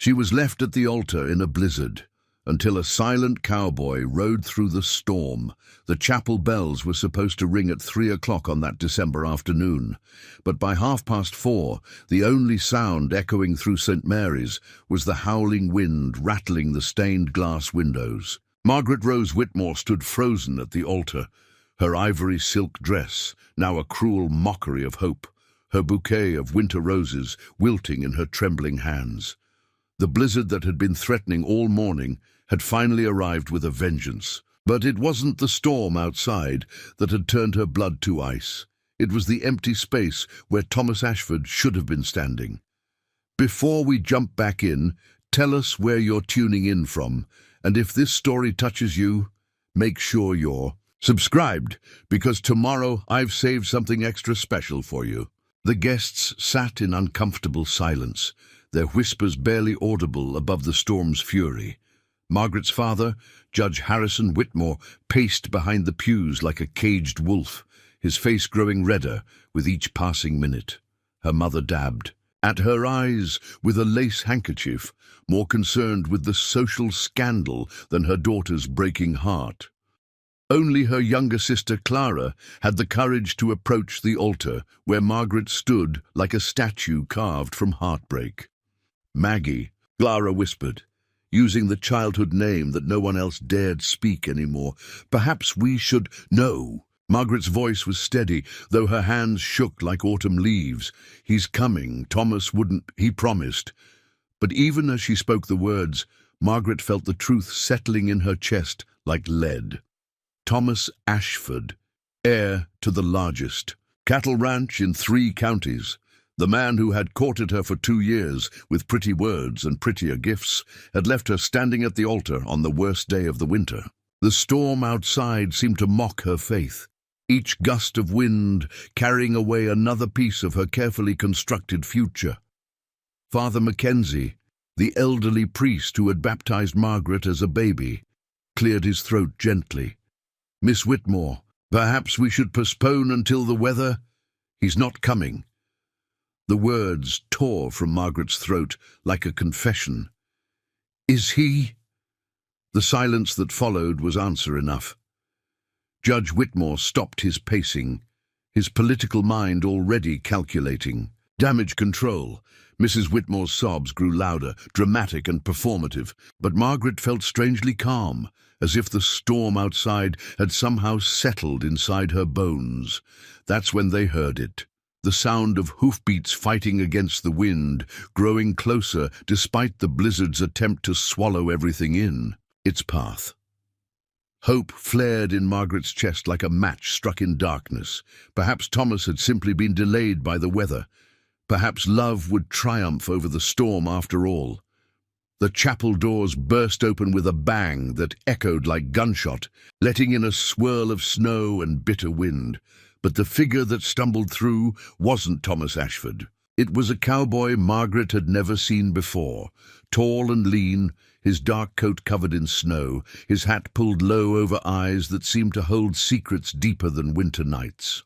She was left at the altar in a blizzard, until a silent cowboy rode through the storm. The chapel bells were supposed to ring at 3 o'clock on that December afternoon, but by 4:30, the only sound echoing through St. Mary's was the howling wind rattling the stained glass windows. Margaret Rose Whitmore stood frozen at the altar, her ivory silk dress now a cruel mockery of hope, her bouquet of winter roses wilting in her trembling hands. The blizzard that had been threatening all morning had finally arrived with a vengeance. But it wasn't the storm outside that had turned her blood to ice. It was the empty space where Thomas Ashford should have been standing. Before we jump back in, tell us where you're tuning in from, and if this story touches you, make sure you're subscribed, because tomorrow I've saved something extra special for you. The guests sat in uncomfortable silence, their whispers barely audible above the storm's fury. Margaret's father, Judge Harrison Whitmore, paced behind the pews like a caged wolf, his face growing redder with each passing minute. Her mother dabbed at her eyes with a lace handkerchief, more concerned with the social scandal than her daughter's breaking heart. Only her younger sister Clara had the courage to approach the altar, where Margaret stood like a statue carved from heartbreak. "Maggie," Clara whispered, using the childhood name that no one else dared speak anymore. "Perhaps we should—" "No." Margaret's voice was steady, though her hands shook like autumn leaves. "He's coming. Thomas wouldn't, he promised." But even as she spoke the words, Margaret felt the truth settling in her chest like lead. Thomas Ashford, heir to the largest cattle ranch in 3 counties. The man who had courted her for 2 years with pretty words and prettier gifts had left her standing at the altar on the worst day of the winter. The storm outside seemed to mock her faith, each gust of wind carrying away another piece of her carefully constructed future. Father Mackenzie, the elderly priest who had baptized Margaret as a baby, cleared his throat gently. "Miss Whitmore, perhaps we should postpone until the weather—" "He's not coming." The words tore from Margaret's throat like a confession. "Is he?" The silence that followed was answer enough. Judge Whitmore stopped his pacing, his political mind already calculating. Damage control. Mrs. Whitmore's sobs grew louder, dramatic and performative, but Margaret felt strangely calm, as if the storm outside had somehow settled inside her bones. That's when they heard it. The sound of hoofbeats fighting against the wind, growing closer despite the blizzard's attempt to swallow everything in its path. Hope flared in Margaret's chest like a match struck in darkness. Perhaps Thomas had simply been delayed by the weather. Perhaps love would triumph over the storm after all. The chapel doors burst open with a bang that echoed like gunshot, letting in a swirl of snow and bitter wind. But the figure that stumbled through wasn't Thomas Ashford. It was a cowboy Margaret had never seen before, tall and lean, his dark coat covered in snow, his hat pulled low over eyes that seemed to hold secrets deeper than winter nights.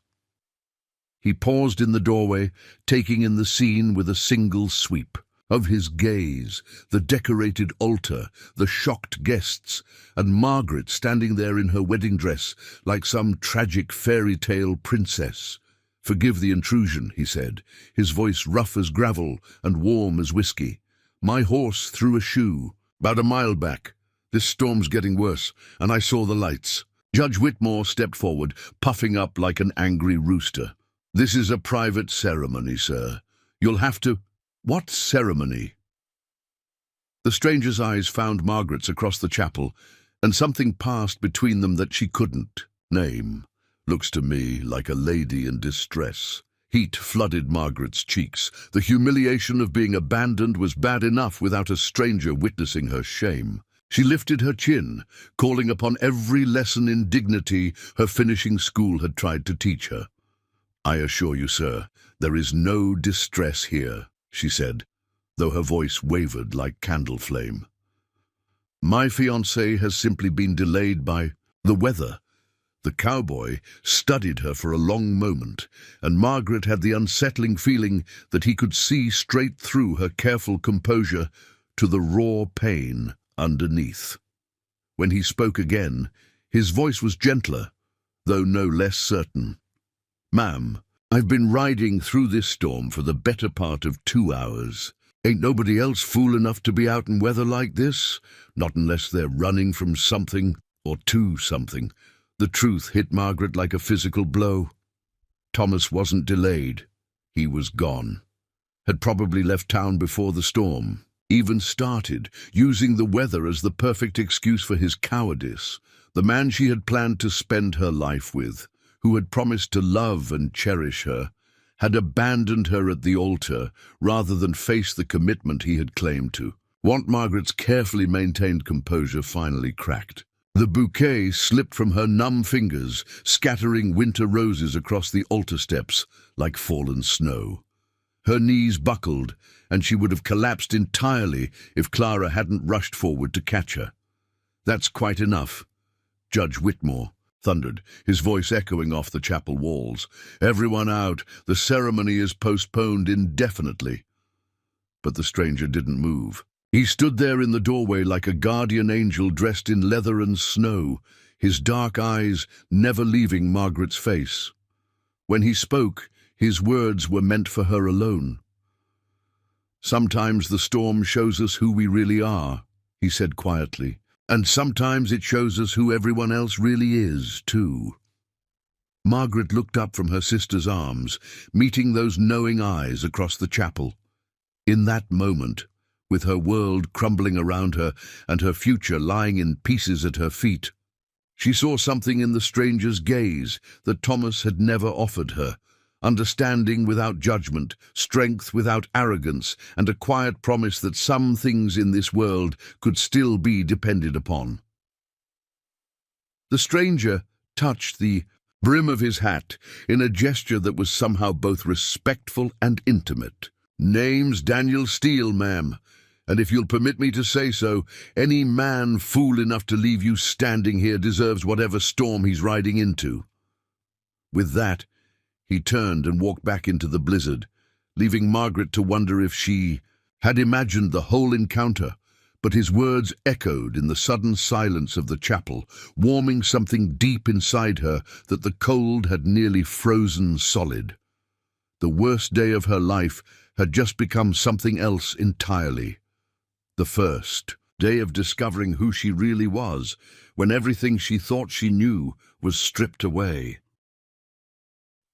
He paused in the doorway, taking in the scene with a single sweep. Of his gaze, the decorated altar, the shocked guests, and Margaret standing there in her wedding dress like some tragic fairy tale princess. "Forgive the intrusion," he said, his voice rough as gravel and warm as whiskey. "My horse threw a shoe. About a mile back. This storm's getting worse, and I saw the lights." Judge Whitmore stepped forward, puffing up like an angry rooster. "This is a private ceremony, sir. You'll have to—" "What ceremony?" The stranger's eyes found Margaret's across the chapel, and something passed between them that she couldn't name. "Looks to me like a lady in distress." Heat flooded Margaret's cheeks. The humiliation of being abandoned was bad enough without a stranger witnessing her shame. She lifted her chin, calling upon every lesson in dignity her finishing school had tried to teach her. "I assure you, sir, there is no distress here," she said, though her voice wavered like candle flame. "My fiancé has simply been delayed by the weather." The cowboy studied her for a long moment, and Margaret had the unsettling feeling that he could see straight through her careful composure to the raw pain underneath. When he spoke again, his voice was gentler, though no less certain. "Ma'am, I've been riding through this storm for the better part of 2 hours. Ain't nobody else fool enough to be out in weather like this, not unless they're running from something or to something." The truth hit Margaret like a physical blow. Thomas wasn't delayed. He was gone. Had probably left town before the storm even started, using the weather as the perfect excuse for his cowardice. The man she had planned to spend her life with, who had promised to love and cherish her, had abandoned her at the altar rather than face the commitment he had claimed to. Aunt Margaret's carefully maintained composure finally cracked. The bouquet slipped from her numb fingers, scattering winter roses across the altar steps like fallen snow. Her knees buckled, and she would have collapsed entirely if Clara hadn't rushed forward to catch her. "That's quite enough," Judge Whitmore thundered, his voice echoing off the chapel walls. "Everyone out. The ceremony is postponed indefinitely." But the stranger didn't move. He stood there in the doorway like a guardian angel dressed in leather and snow, his dark eyes never leaving Margaret's face. When he spoke, his words were meant for her alone. "Sometimes the storm shows us who we really are," he said quietly, "and sometimes it shows us who everyone else really is, too." Margaret looked up from her sister's arms, meeting those knowing eyes across the chapel. In that moment, with her world crumbling around her and her future lying in pieces at her feet, she saw something in the stranger's gaze that Thomas had never offered her: understanding without judgment, strength without arrogance, and a quiet promise that some things in this world could still be depended upon. The stranger touched the brim of his hat in a gesture that was somehow both respectful and intimate. "Name's Daniel Steele, ma'am, and if you'll permit me to say so, any man fool enough to leave you standing here deserves whatever storm he's riding into." With that, he turned and walked back into the blizzard, leaving Margaret to wonder if she had imagined the whole encounter. But his words echoed in the sudden silence of the chapel, warming something deep inside her that the cold had nearly frozen solid. The worst day of her life had just become something else entirely. The first day of discovering who she really was, when everything she thought she knew was stripped away.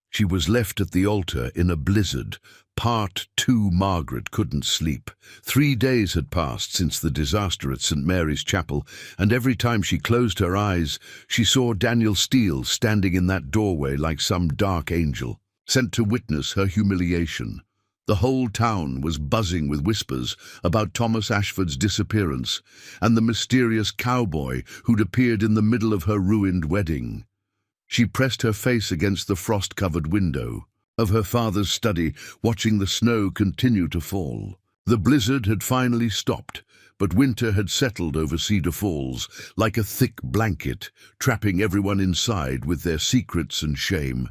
She was left at the altar in a blizzard. Part 2. Margaret couldn't sleep. 3 days had passed since the disaster at St. Mary's Chapel, and every time she closed her eyes, she saw Daniel Steele standing in that doorway like some dark angel, sent to witness her humiliation. The whole town was buzzing with whispers about Thomas Ashford's disappearance and the mysterious cowboy who'd appeared in the middle of her ruined wedding. She pressed her face against the frost-covered window of her father's study, watching the snow continue to fall. The blizzard had finally stopped, but winter had settled over Cedar Falls like a thick blanket, trapping everyone inside with their secrets and shame.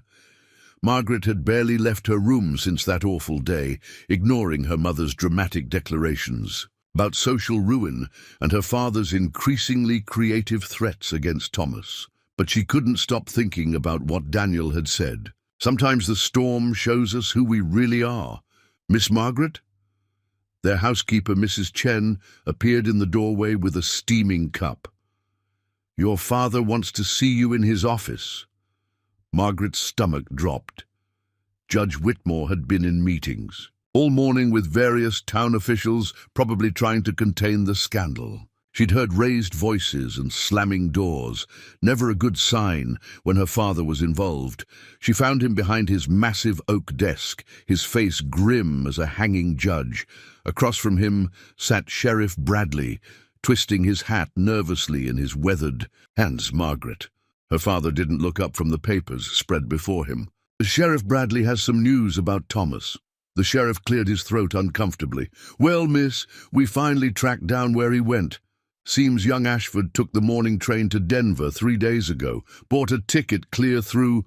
Margaret had barely left her room since that awful day, ignoring her mother's dramatic declarations about social ruin and her father's increasingly creative threats against Thomas. But she couldn't stop thinking about what Daniel had said. "Sometimes the storm shows us who we really are. Miss Margaret?" Their housekeeper, Mrs. Chen, appeared in the doorway with a steaming cup. "Your father wants to see you in his office." Margaret's stomach dropped. Judge Whitmore had been in meetings all morning with various town officials, probably trying to contain the scandal. She'd heard raised voices and slamming doors, never a good sign when her father was involved. She found him behind his massive oak desk, his face grim as a hanging judge. Across from him sat Sheriff Bradley, twisting his hat nervously in his weathered hands. Margaret. Her father didn't look up from the papers spread before him. "Sheriff Bradley has some news about Thomas." The sheriff cleared his throat uncomfortably. "Well, miss, we finally tracked down where he went. Seems young Ashford took the morning train to Denver 3 days ago, bought a ticket clear through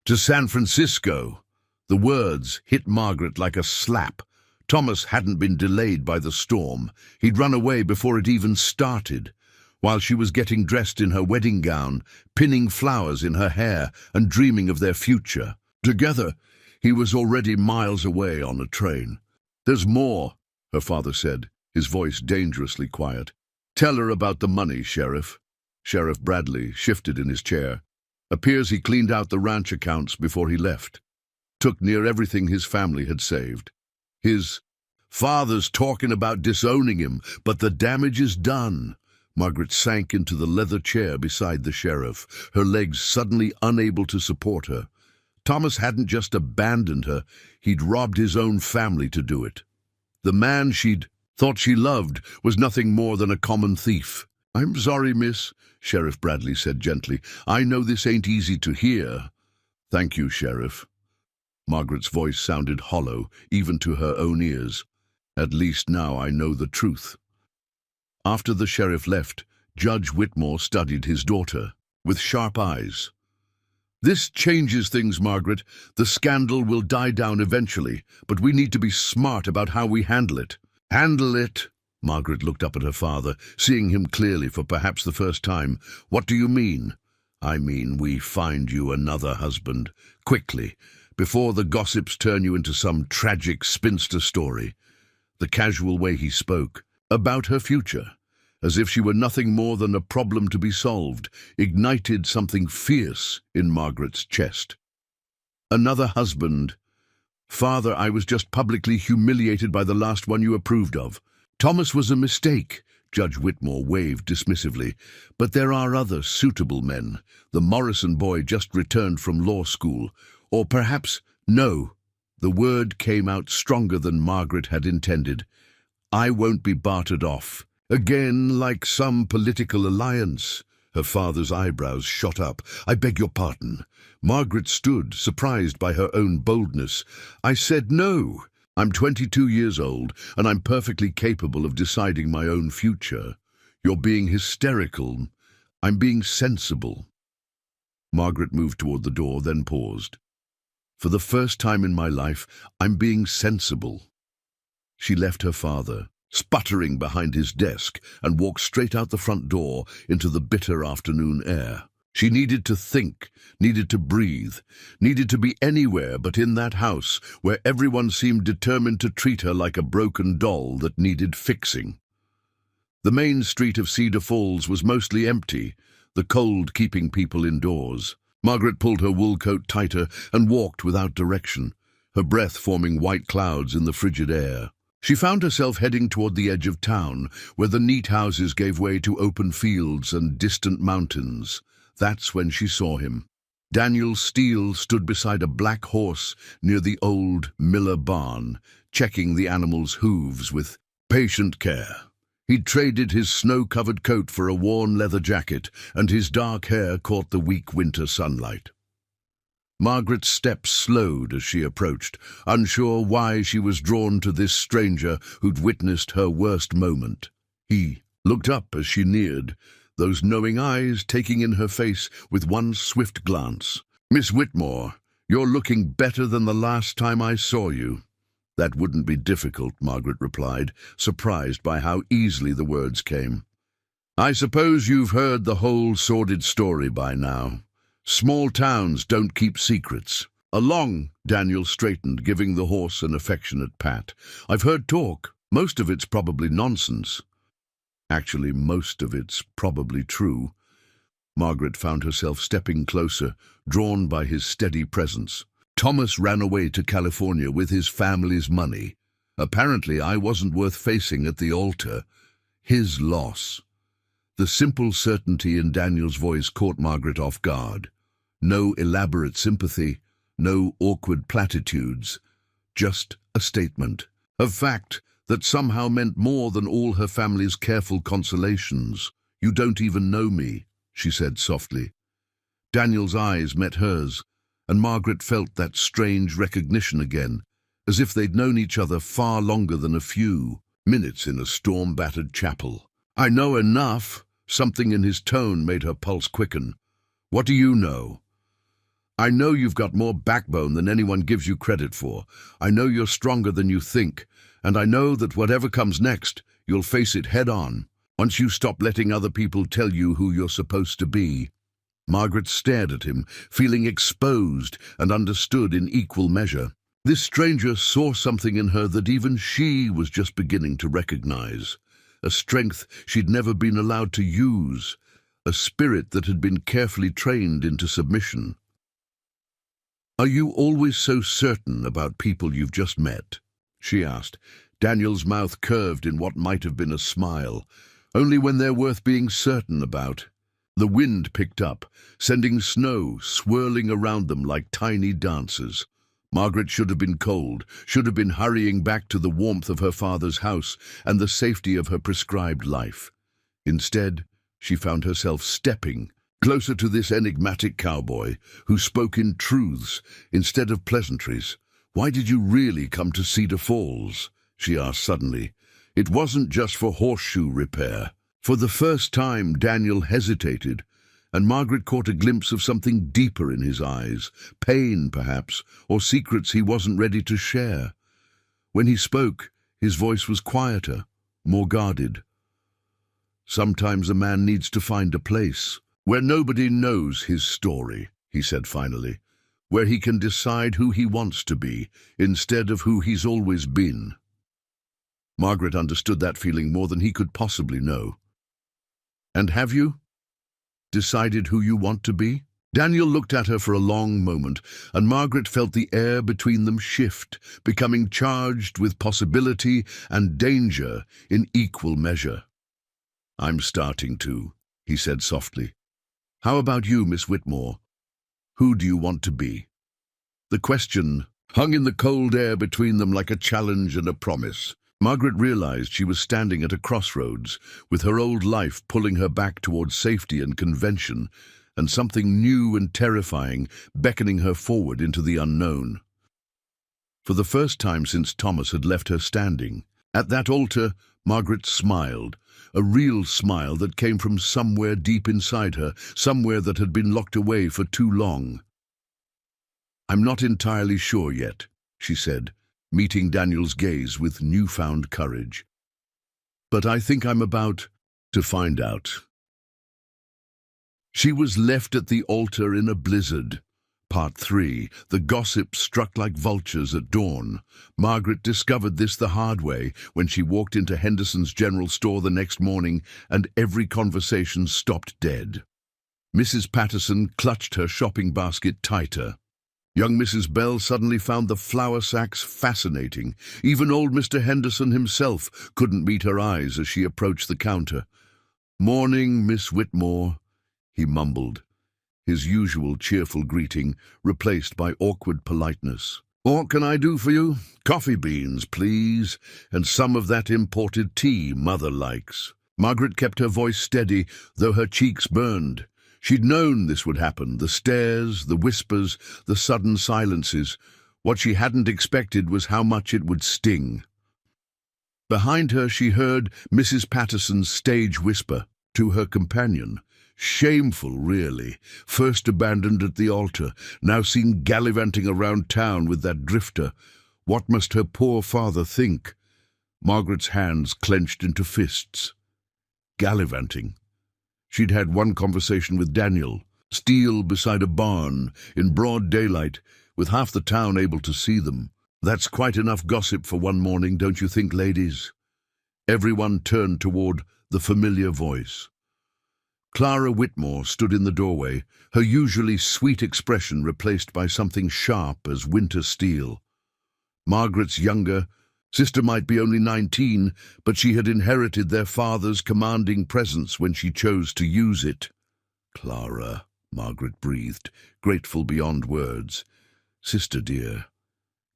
to San Francisco." The words hit Margaret like a slap. Thomas hadn't been delayed by the storm. He'd run away before it even started. While she was getting dressed in her wedding gown, pinning flowers in her hair and dreaming of their future. Together, he was already miles away on a train. "There's more," her father said, his voice dangerously quiet. "Tell her about the money, Sheriff." Sheriff Bradley shifted in his chair. "Appears he cleaned out the ranch accounts before he left. Took near everything his family had saved. His father's talking about disowning him, but the damage is done." Margaret sank into the leather chair beside the sheriff, her legs suddenly unable to support her. Thomas hadn't just abandoned her, he'd robbed his own family to do it. The man she'd thought she loved was nothing more than a common thief. "I'm sorry, miss," Sheriff Bradley said gently. "I know this ain't easy to hear." "Thank you, Sheriff." Margaret's voice sounded hollow, even to her own ears. "At least now I know the truth." After the sheriff left, Judge Whitmore studied his daughter with sharp eyes. "This changes things, Margaret. The scandal will die down eventually, but we need to be smart about how we handle it." "Handle it?" Margaret looked up at her father, seeing him clearly for perhaps the first time. "What do you mean?" "I mean we find you another husband, quickly, before the gossips turn you into some tragic spinster story." The casual way he spoke, about her future, as if she were nothing more than a problem to be solved, ignited something fierce in Margaret's chest. "Another husband. Father, I was just publicly humiliated by the last one you approved of. Thomas was a mistake," Judge Whitmore waved dismissively. "But there are other suitable men. The Morrison boy just returned from law school. Or perhaps, no." The word came out stronger than Margaret had intended. "I won't be bartered off. Again, like some political alliance." Her father's eyebrows shot up. "I beg your pardon." Margaret stood, surprised by her own boldness. "I said no. I'm 22 years old, and I'm perfectly capable of deciding my own future. You're being hysterical. I'm being sensible." Margaret moved toward the door, then paused. "For the first time in my life, I'm being sensible." She left her father, sputtering behind his desk, and walked straight out the front door into the bitter afternoon air. She needed to think, needed to breathe, needed to be anywhere but in that house where everyone seemed determined to treat her like a broken doll that needed fixing. The main street of Cedar Falls was mostly empty, the cold keeping people indoors. Margaret pulled her wool coat tighter and walked without direction, her breath forming white clouds in the frigid air. She found herself heading toward the edge of town, where the neat houses gave way to open fields and distant mountains. That's when she saw him. Daniel Steele stood beside a black horse near the old Miller barn, checking the animal's hooves with patient care. He'd traded his snow-covered coat for a worn leather jacket, and his dark hair caught the weak winter sunlight. Margaret's steps slowed as she approached, unsure why she was drawn to this stranger who'd witnessed her worst moment. He looked up as she neared, those knowing eyes taking in her face with one swift glance. "Miss Whitmore, you're looking better than the last time I saw you." "That wouldn't be difficult," Margaret replied, surprised by how easily the words came. "I suppose you've heard the whole sordid story by now. Small towns don't keep secrets." "Along," Daniel straightened, giving the horse an affectionate pat. "I've heard talk. Most of it's probably nonsense." Actually, most of it's probably true. Margaret found herself stepping closer, drawn by his steady presence. "Thomas ran away to California with his family's money. Apparently, I wasn't worth facing at the altar. His loss." The simple certainty in Daniel's voice caught Margaret off guard. No elaborate sympathy, no awkward platitudes, just a statement of fact that somehow meant more than all her family's careful consolations. "You don't even know me," she said softly. Daniel's eyes met hers, and Margaret felt that strange recognition again, as if they'd known each other far longer than a few minutes in a storm-battered chapel. "I know enough." Something in his tone made her pulse quicken. "What do you know?" "I know you've got more backbone than anyone gives you credit for. I know you're stronger than you think, And I know that whatever comes next, you'll face it head-on, once you stop letting other people tell you who you're supposed to be." Margaret stared at him, feeling exposed and understood in equal measure. This stranger saw something in her that even she was just beginning to recognize. A strength she'd never been allowed to use, a spirit that had been carefully trained into submission. "Are you always so certain about people you've just met?" she asked. Daniel's mouth curved in what might have been a smile. "Only when they're worth being certain about." The wind picked up, sending snow swirling around them like tiny dancers. Margaret should have been cold, should have been hurrying back to the warmth of her father's house and the safety of her prescribed life. Instead, she found herself stepping closer to this enigmatic cowboy who spoke in truths instead of pleasantries. "Why did you really come to Cedar Falls?" she asked suddenly. It wasn't just for horseshoe repair. For the first time, Daniel hesitated, and Margaret caught a glimpse of something deeper in his eyes, pain, perhaps, or secrets he wasn't ready to share. When he spoke, his voice was quieter, more guarded. "Sometimes a man needs to find a place where nobody knows his story," he said finally, "where he can decide who he wants to be instead of who he's always been." Margaret understood that feeling more than he could possibly know. "And have you decided who you want to be?" Daniel looked at her for a long moment, and Margaret felt the air between them shift, becoming charged with possibility and danger in equal measure. "I'm starting to," he said softly. "How about you, Miss Whitmore? Who do you want to be?" The question hung in the cold air between them like a challenge and a promise. Margaret realized she was standing at a crossroads, with her old life pulling her back towards safety and convention, and something new and terrifying beckoning her forward into the unknown. For the first time since Thomas had left her standing, at that altar, Margaret smiled, a real smile that came from somewhere deep inside her, somewhere that had been locked away for too long. "I'm not entirely sure yet," she said, meeting Daniel's gaze with newfound courage. "But I think I'm about to find out." She was left at the altar in a blizzard. Part 3. The gossip struck like vultures at dawn. Margaret discovered this the hard way when she walked into Henderson's general store the next morning and every conversation stopped dead. Mrs. Patterson clutched her shopping basket tighter. Young Mrs. Bell suddenly found the flour sacks fascinating. Even old Mr. Henderson himself couldn't meet her eyes as she approached the counter. "Morning, Miss Whitmore," he mumbled, his usual cheerful greeting replaced by awkward politeness. "What can I do for you? Coffee beans, please, and some of that imported tea Mother likes." Margaret kept her voice steady, though her cheeks burned. She'd known this would happen, the stares, the whispers, the sudden silences. What she hadn't expected was how much it would sting. Behind her she heard Mrs. Patterson's stage whisper to her companion. Shameful, really. First abandoned at the altar, now seen gallivanting around town with that drifter. What must her poor father think? Margaret's hands clenched into fists. Gallivanting. She'd had one conversation with Daniel, steel beside a barn, in broad daylight, with half the town able to see them. That's quite enough gossip for one morning, don't you think, ladies? Everyone turned toward the familiar voice. Clara Whitmore stood in the doorway, her usually sweet expression replaced by something sharp as winter steel. Margaret's younger sister might be only 19, but she had inherited their father's commanding presence when she chose to use it. "Clara," Margaret breathed, grateful beyond words. "Sister dear."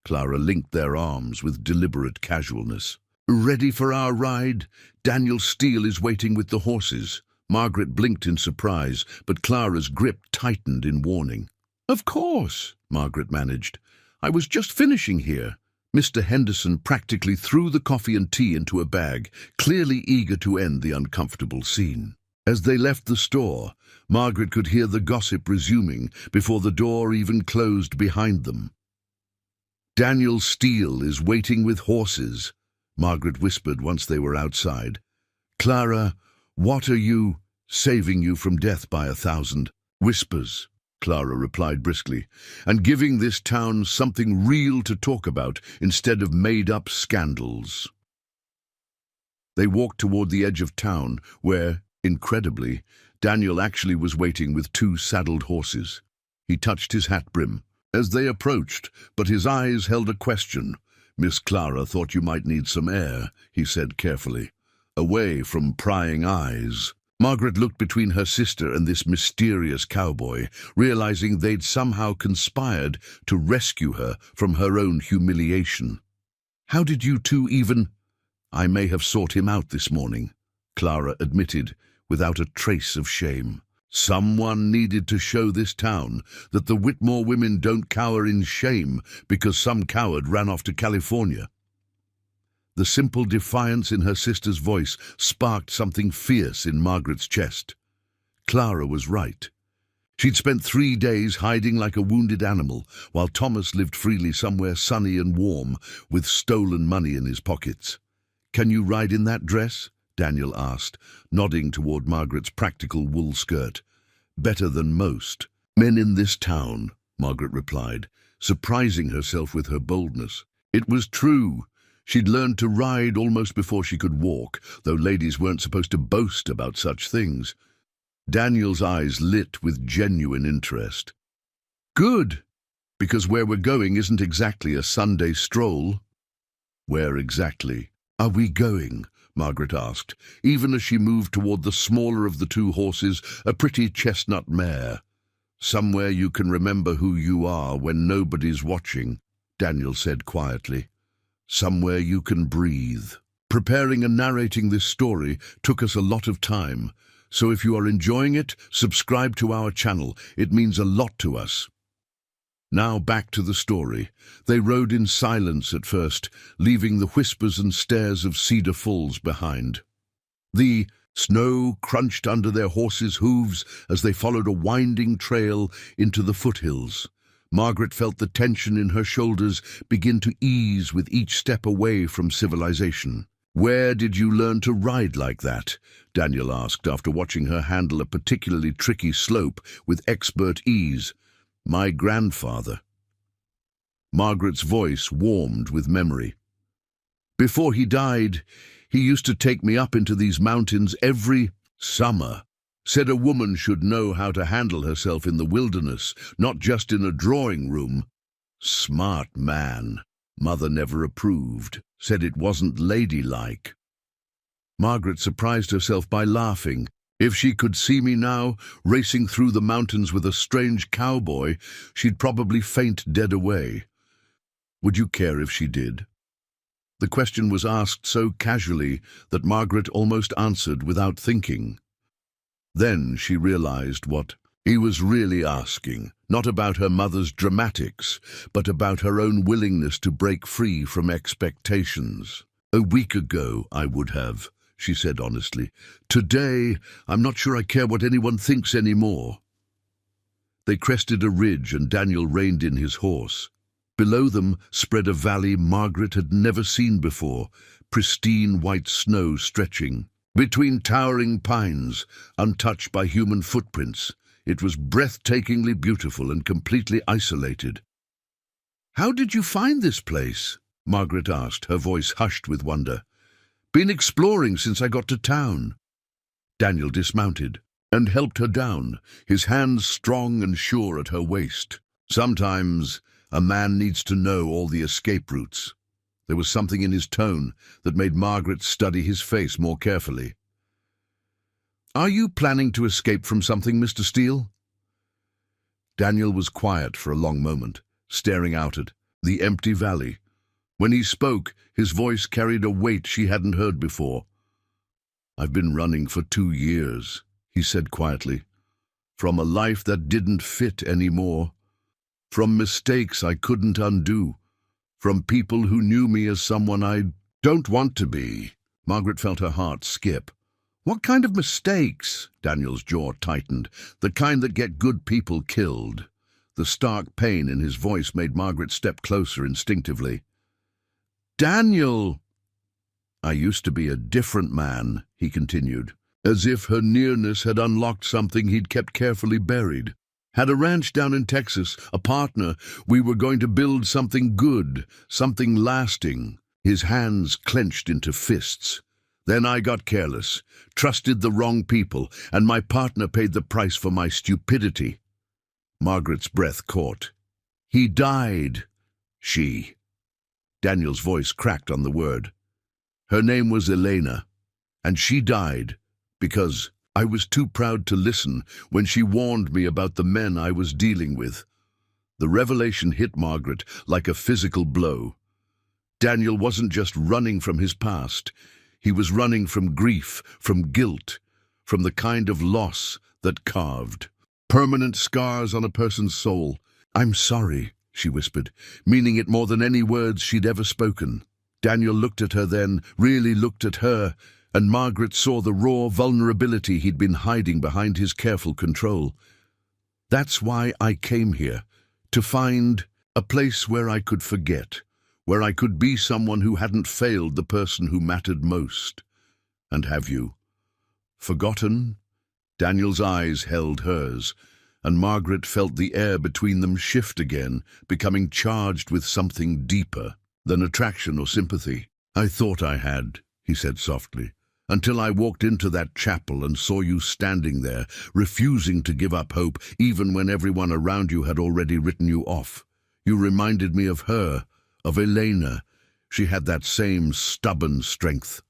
Clara linked their arms with deliberate casualness. "Ready for our ride? Daniel Steele is waiting with the horses." Margaret blinked in surprise, but Clara's grip tightened in warning. "Of course," Margaret managed. "I was just finishing here." Mr. Henderson practically threw the coffee and tea into a bag, clearly eager to end the uncomfortable scene. As they left the store, Margaret could hear the gossip resuming before the door even closed behind them. "Daniel Steele is waiting with horses," Margaret whispered once they were outside. "Clara, what are you saving you from death by 1,000 whispers?" Clara replied briskly, "and giving this town something real to talk about instead of made-up scandals." They walked toward the edge of town where, incredibly, Daniel actually was waiting with 2 saddled horses. He touched his hat brim as they approached, but his eyes held a question. "Miss Clara thought you might need some air," he said carefully, "away from prying eyes." Margaret looked between her sister and this mysterious cowboy, realizing they'd somehow conspired to rescue her from her own humiliation. "How did you two even—" "I may have sought him out this morning," Clara admitted, without a trace of shame. "Someone needed to show this town that the Whitmore women don't cower in shame because some coward ran off to California." The simple defiance in her sister's voice sparked something fierce in Margaret's chest. Clara was right. She'd spent 3 days hiding like a wounded animal, while Thomas lived freely somewhere sunny and warm, with stolen money in his pockets. "Can you ride in that dress?" Daniel asked, nodding toward Margaret's practical wool skirt. "Better than most men in this town," Margaret replied, surprising herself with her boldness. It was true. She'd learned to ride almost before she could walk, though ladies weren't supposed to boast about such things. Daniel's eyes lit with genuine interest. "Good, because where we're going isn't exactly a Sunday stroll." "Where exactly are we going?" Margaret asked, even as she moved toward the smaller of the 2 horses, a pretty chestnut mare. "Somewhere you can remember who you are when nobody's watching," Daniel said quietly. "Somewhere you can breathe." Preparing and narrating this story took us a lot of time, so if you are enjoying it, subscribe to our channel. It means a lot to us. Now back to the story. They rode in silence at first, leaving the whispers and stares of Cedar Falls behind. The snow crunched under their horses' hooves as they followed a winding trail into the foothills. Margaret felt the tension in her shoulders begin to ease with each step away from civilization. "Where did you learn to ride like that?" Daniel asked after watching her handle a particularly tricky slope with expert ease. "My grandfather." Margaret's voice warmed with memory. "Before he died, he used to take me up into these mountains every summer. Said a woman should know how to handle herself in the wilderness, not just in a drawing room." "Smart man." Mother never approved, said it wasn't ladylike. Margaret surprised herself by laughing. If she could see me now, racing through the mountains with a strange cowboy, she'd probably faint dead away. Would you care if she did? The question was asked so casually that Margaret almost answered without thinking. Then she realized what he was really asking, not about her mother's dramatics, but about her own willingness to break free from expectations. "A week ago, I would have," she said honestly. "Today, I'm not sure I care what anyone thinks anymore." They crested a ridge and Daniel reined in his horse. Below them spread a valley Margaret had never seen before, pristine white snow stretching. Between towering pines, untouched by human footprints, it was breathtakingly beautiful and completely isolated. "How did you find this place?" Margaret asked, her voice hushed with wonder. "Been exploring since I got to town." Daniel dismounted and helped her down, his hands strong and sure at her waist. "Sometimes a man needs to know all the escape routes." There was something in his tone that made Margaret study his face more carefully. "Are you planning to escape from something, Mr. Steele?" Daniel was quiet for a long moment, staring out at the empty valley. When he spoke, his voice carried a weight she hadn't heard before. "I've been running for 2 years," he said quietly. "From a life that didn't fit anymore. From mistakes I couldn't undo. From people who knew me as someone I don't want to be." Margaret felt her heart skip. "What kind of mistakes?" Daniel's jaw tightened. "The kind that get good people killed." The stark pain in his voice made Margaret step closer instinctively. "Daniel!" I used to be a different man, he continued, as if her nearness had unlocked something he'd kept carefully buried. Had a ranch down in Texas, a partner. We were going to build something good, something lasting. His hands clenched into fists. Then I got careless, trusted the wrong people, and my partner paid the price for my stupidity. Margaret's breath caught. He died. She. Daniel's voice cracked on the word. Her name was Elena, and she died because I was too proud to listen when she warned me about the men I was dealing with. The revelation hit Margaret like a physical blow. Daniel wasn't just running from his past. He was running from grief, from guilt, from the kind of loss that carved permanent scars on a person's soul. I'm sorry, she whispered, meaning it more than any words she'd ever spoken. Daniel looked at her then, really looked at her, and Margaret saw the raw vulnerability he'd been hiding behind his careful control. That's why I came here, to find a place where I could forget, where I could be someone who hadn't failed the person who mattered most. And have you forgotten? Daniel's eyes held hers, and Margaret felt the air between them shift again, becoming charged with something deeper than attraction or sympathy. I thought I had, he said softly, until I walked into that chapel and saw you standing there, refusing to give up hope, even when everyone around you had already written you off. You reminded me of her, of Elena. She had that same stubborn strength.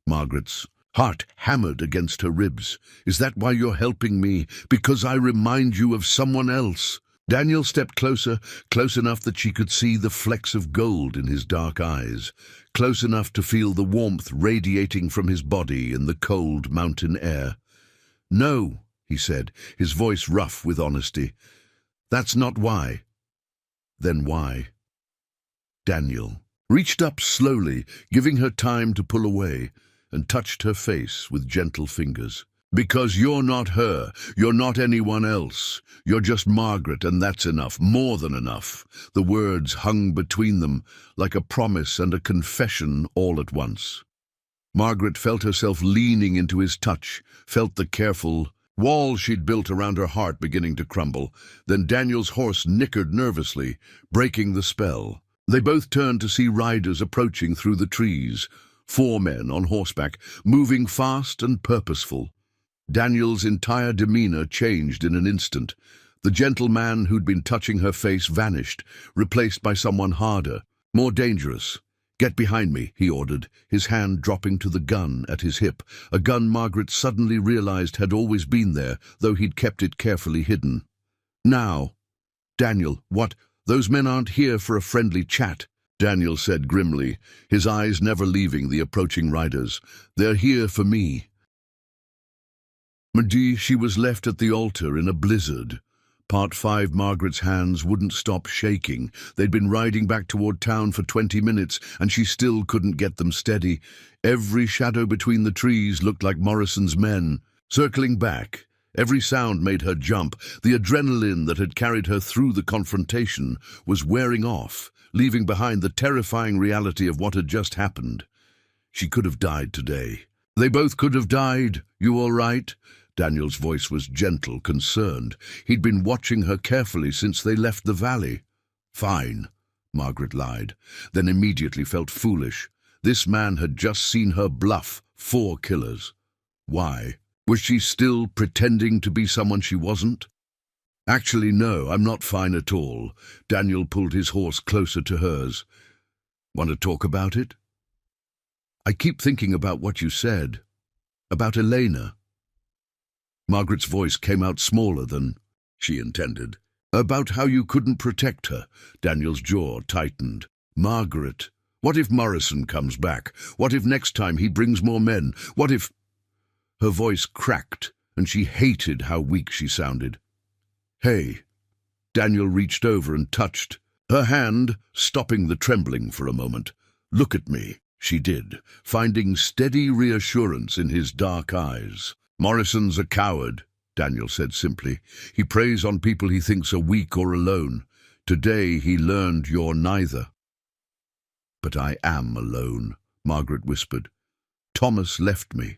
Margaret's heart hammered against her ribs. Is that why you're helping me? Because I remind you of someone else? Daniel stepped closer, close enough that she could see the flecks of gold in his dark eyes, close enough to feel the warmth radiating from his body in the cold mountain air. No, he said, his voice rough with honesty. That's not why. Then why? Daniel reached up slowly, giving her time to pull away, and touched her face with gentle fingers. Because you're not her, you're not anyone else. You're just Margaret, and that's enough, more than enough. The words hung between them, like a promise and a confession all at once. Margaret felt herself leaning into his touch, felt the careful wall she'd built around her heart beginning to crumble. Then Daniel's horse nickered nervously, breaking the spell. They both turned to see riders approaching through the trees, 4 men on horseback, moving fast and purposeful. Daniel's entire demeanor changed in an instant. The gentle man who'd been touching her face vanished, replaced by someone harder, more dangerous. Get behind me, he ordered, his hand dropping to the gun at his hip, a gun Margaret suddenly realized had always been there, though he'd kept it carefully hidden. Now. Daniel, what? Those men aren't here for a friendly chat, Daniel said grimly, his eyes never leaving the approaching riders. They're here for me. She was left at the altar in a blizzard. Part 5, Margaret's hands wouldn't stop shaking. They'd been riding back toward town for 20 minutes, and she still couldn't get them steady. Every shadow between the trees looked like Morrison's men. Circling back, every sound made her jump. The adrenaline that had carried her through the confrontation was wearing off, leaving behind the terrifying reality of what had just happened. She could have died today. They both could have died. You all right? Daniel's voice was gentle, concerned. He'd been watching her carefully since they left the valley. Fine, Margaret lied, then immediately felt foolish. This man had just seen her bluff 4 killers. Why? Was she still pretending to be someone she wasn't? Actually, no, I'm not fine at all. Daniel pulled his horse closer to hers. Want to talk about it? I keep thinking about what you said. About Elena. Margaret's voice came out smaller than she intended. About how you couldn't protect her. Daniel's jaw tightened. Margaret, what if Morrison comes back? What if next time he brings more men? What if... Her voice cracked, and she hated how weak she sounded. Hey. Daniel reached over and touched her hand, stopping the trembling for a moment. Look at me. She did, finding steady reassurance in his dark eyes. Morrison's a coward, Daniel said simply. He preys on people he thinks are weak or alone. Today he learned you're neither. But I am alone, Margaret whispered. Thomas left me.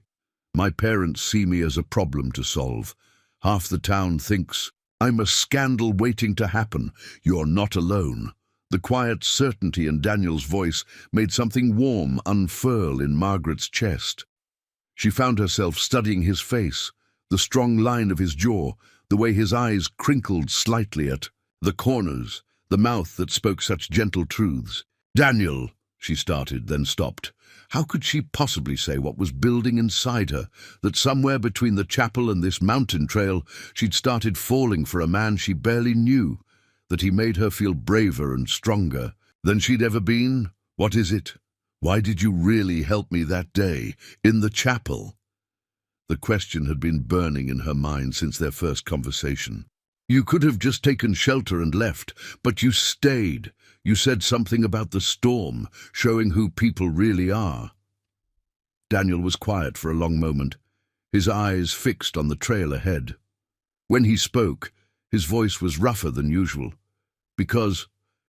My parents see me as a problem to solve. Half the town thinks I'm a scandal waiting to happen. You're not alone. The quiet certainty in Daniel's voice made something warm unfurl in Margaret's chest. She found herself studying his face, the strong line of his jaw, the way his eyes crinkled slightly at the corners, the mouth that spoke such gentle truths. Daniel, she started, then stopped. How could she possibly say what was building inside her, that somewhere between the chapel and this mountain trail she'd started falling for a man she barely knew, that he made her feel braver and stronger than she'd ever been? What is it? Why did you really help me that day, in the chapel? The question had been burning in her mind since their first conversation. You could have just taken shelter and left, but you stayed. You said something about the storm, showing who people really are. Daniel was quiet for a long moment, his eyes fixed on the trail ahead. When he spoke, his voice was rougher than usual. Because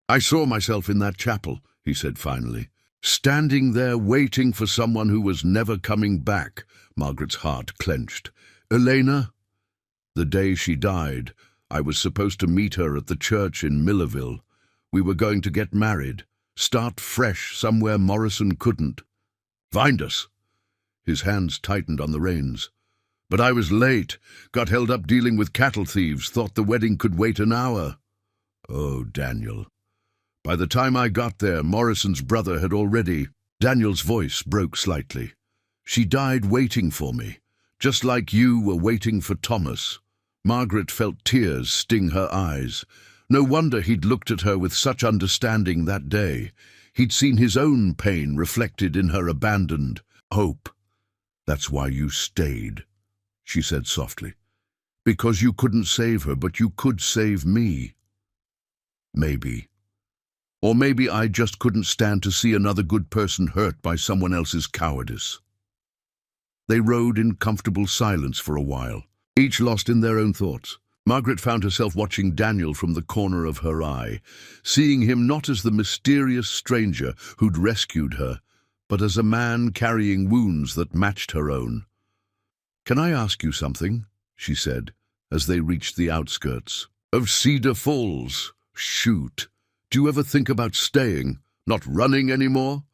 I saw myself in that chapel, he said finally, standing there waiting for someone who was never coming back. Margaret's heart clenched. Elena? The day she died, I was supposed to meet her at the church in Millerville. We were going to get married, start fresh somewhere Morrison couldn't. Find us. His hands tightened on the reins. But I was late, got held up dealing with cattle thieves, thought the wedding could wait an hour. Oh, Daniel. By the time I got there, Morrison's brother had already... Daniel's voice broke slightly. She died waiting for me, just like you were waiting for Thomas. Margaret felt tears sting her eyes. No wonder he'd looked at her with such understanding that day. He'd seen his own pain reflected in her abandoned hope. That's why you stayed, she said softly. Because you couldn't save her, but you could save me. Maybe. Or maybe I just couldn't stand to see another good person hurt by someone else's cowardice. They rode in comfortable silence for a while, each lost in their own thoughts. Margaret found herself watching Daniel from the corner of her eye, seeing him not as the mysterious stranger who'd rescued her, but as a man carrying wounds that matched her own. Can I ask you something? She said, as they reached the outskirts of Cedar Falls. Shoot. Do you ever think about staying, not running anymore?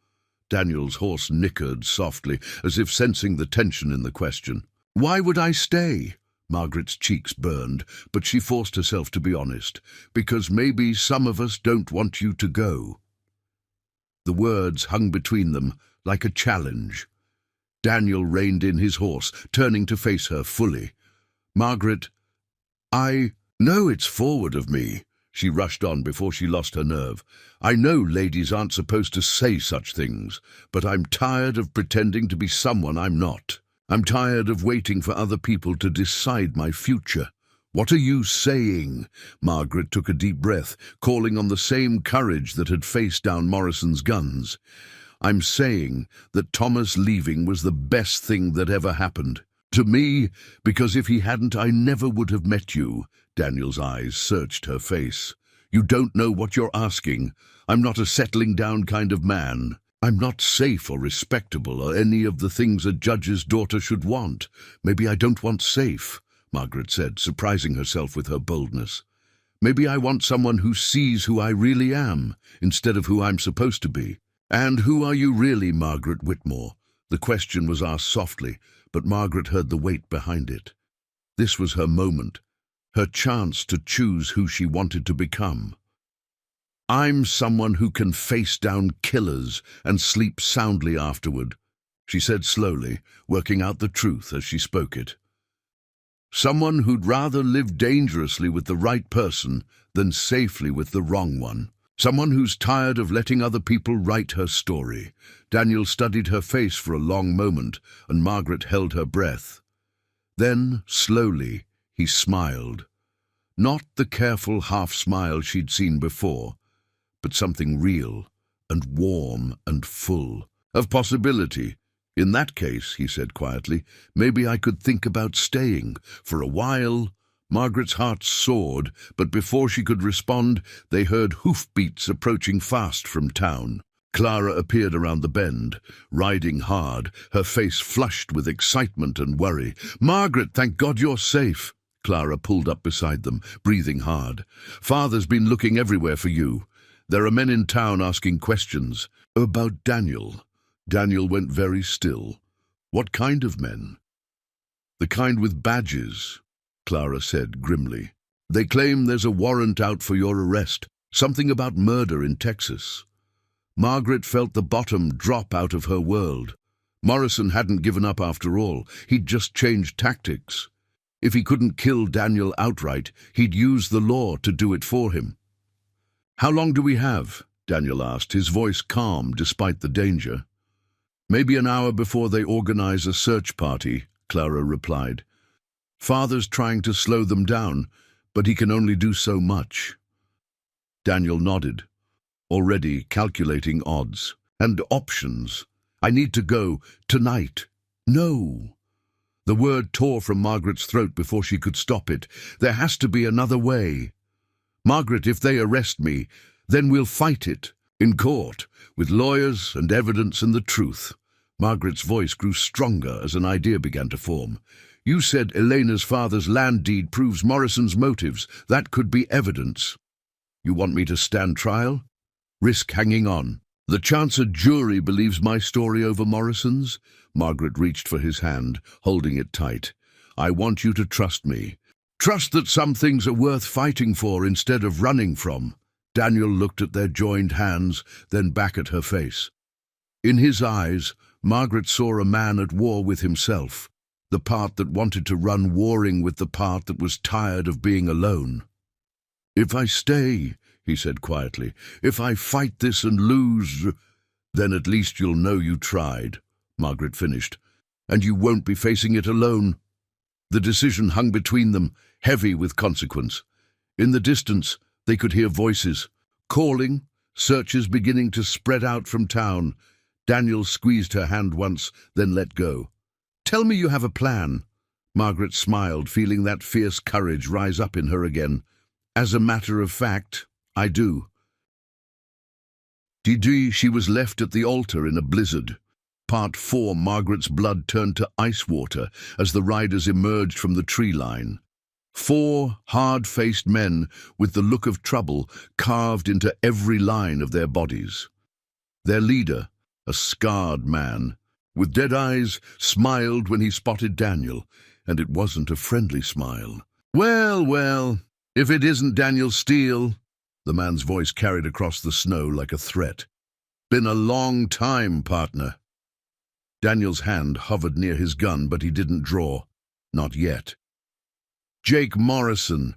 Daniel's horse nickered softly, as if sensing the tension in the question. Why would I stay? Margaret's cheeks burned, but she forced herself to be honest. Because maybe some of us don't want you to go. The words hung between them like a challenge. Daniel reined in his horse, turning to face her fully. Margaret, I know it's forward of me. She rushed on before she lost her nerve. I know ladies aren't supposed to say such things, but I'm tired of pretending to be someone I'm not. I'm tired of waiting for other people to decide my future. What are you saying? Margaret took a deep breath, calling on the same courage that had faced down Morrison's guns. I'm saying that Thomas leaving was the best thing that ever happened. To me, because if he hadn't, I never would have met you. Daniel's eyes searched her face. You don't know what you're asking. I'm not a settling down kind of man. I'm not safe or respectable or any of the things a judge's daughter should want. Maybe I don't want safe, Margaret said, surprising herself with her boldness. Maybe I want someone who sees who I really am, instead of who I'm supposed to be. And who are you really, Margaret Whitmore? The question was asked softly, but Margaret heard the weight behind it. This was her moment, her chance to choose who she wanted to become. I'm someone who can face down killers and sleep soundly afterward, she said slowly, working out the truth as she spoke it. Someone who'd rather live dangerously with the right person than safely with the wrong one. Someone who's tired of letting other people write her story. Daniel studied her face for a long moment, and Margaret held her breath. Then, slowly, he smiled. Not the careful half-smile she'd seen before, but something real and warm and full of possibility. In that case, he said quietly, maybe I could think about staying. For a while, Margaret's heart soared, but before she could respond, they heard hoofbeats approaching fast from town. Clara appeared around the bend, riding hard, her face flushed with excitement and worry. "Margaret, thank God you're safe." Clara pulled up beside them, breathing hard. "Father's been looking everywhere for you. There are men in town asking questions. About Daniel." Daniel went very still. "What kind of men?" "The kind with badges," Clara said grimly. "They claim there's a warrant out for your arrest, something about murder in Texas." Margaret felt the bottom drop out of her world. Morrison hadn't given up after all. He'd just changed tactics. If he couldn't kill Daniel outright, he'd use the law to do it for him. "How long do we have?" Daniel asked, his voice calm despite the danger. "Maybe an hour before they organize a search party," Clara replied. "Father's trying to slow them down, but he can only do so much." Daniel nodded, already calculating odds and options. "I need to go tonight." "No." The word tore from Margaret's throat before she could stop it. "There has to be another way. Margaret, if they arrest me, then we'll fight it. In court, with lawyers and evidence and the truth." Margaret's voice grew stronger as an idea began to form. "You said Elena's father's land deed proves Morrison's motives. That could be evidence. You want me to stand trial? Risk hanging on? The chance a jury believes my story over Morrison's?" Margaret reached for his hand, holding it tight. "I want you to trust me. Trust that some things are worth fighting for instead of running from." Daniel looked at their joined hands, then back at her face. In his eyes, Margaret saw a man at war with himself, the part that wanted to run warring with the part that was tired of being alone. "If I stay," he said quietly, "if I fight this and lose, then at least you'll know you tried," Margaret finished, "and you won't be facing it alone." The decision hung between them, heavy with consequence. In the distance, they could hear voices, calling, searchers beginning to spread out from town. Daniel squeezed her hand once, then let go. "Tell me you have a plan." Margaret smiled, feeling that fierce courage rise up in her again. "As a matter of fact, I do." She was left at the altar in a blizzard. Part 4, Margaret's blood turned to ice water as the riders emerged from the tree line. 4 hard-faced men with the look of trouble carved into every line of their bodies. Their leader, a scarred man, with dead eyes, smiled when he spotted Daniel, and it wasn't a friendly smile. "Well, well, if it isn't Daniel Steele," the man's voice carried across the snow like a threat. "Been a long time, partner." Daniel's hand hovered near his gun, but he didn't draw. Not yet. "Jake Morrison.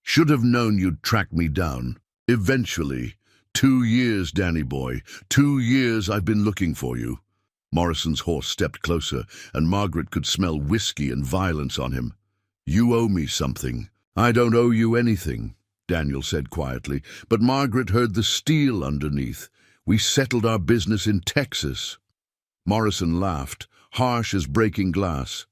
Should have known you'd track me down. Eventually. 2 years, Danny boy. 2 years I've been looking for you." Morrison's horse stepped closer, and Margaret could smell whiskey and violence on him. "You owe me something." "I don't owe you anything," Daniel said quietly, but Margaret heard the steel underneath. "We settled our business in Texas." Morrison laughed, harsh as breaking glass.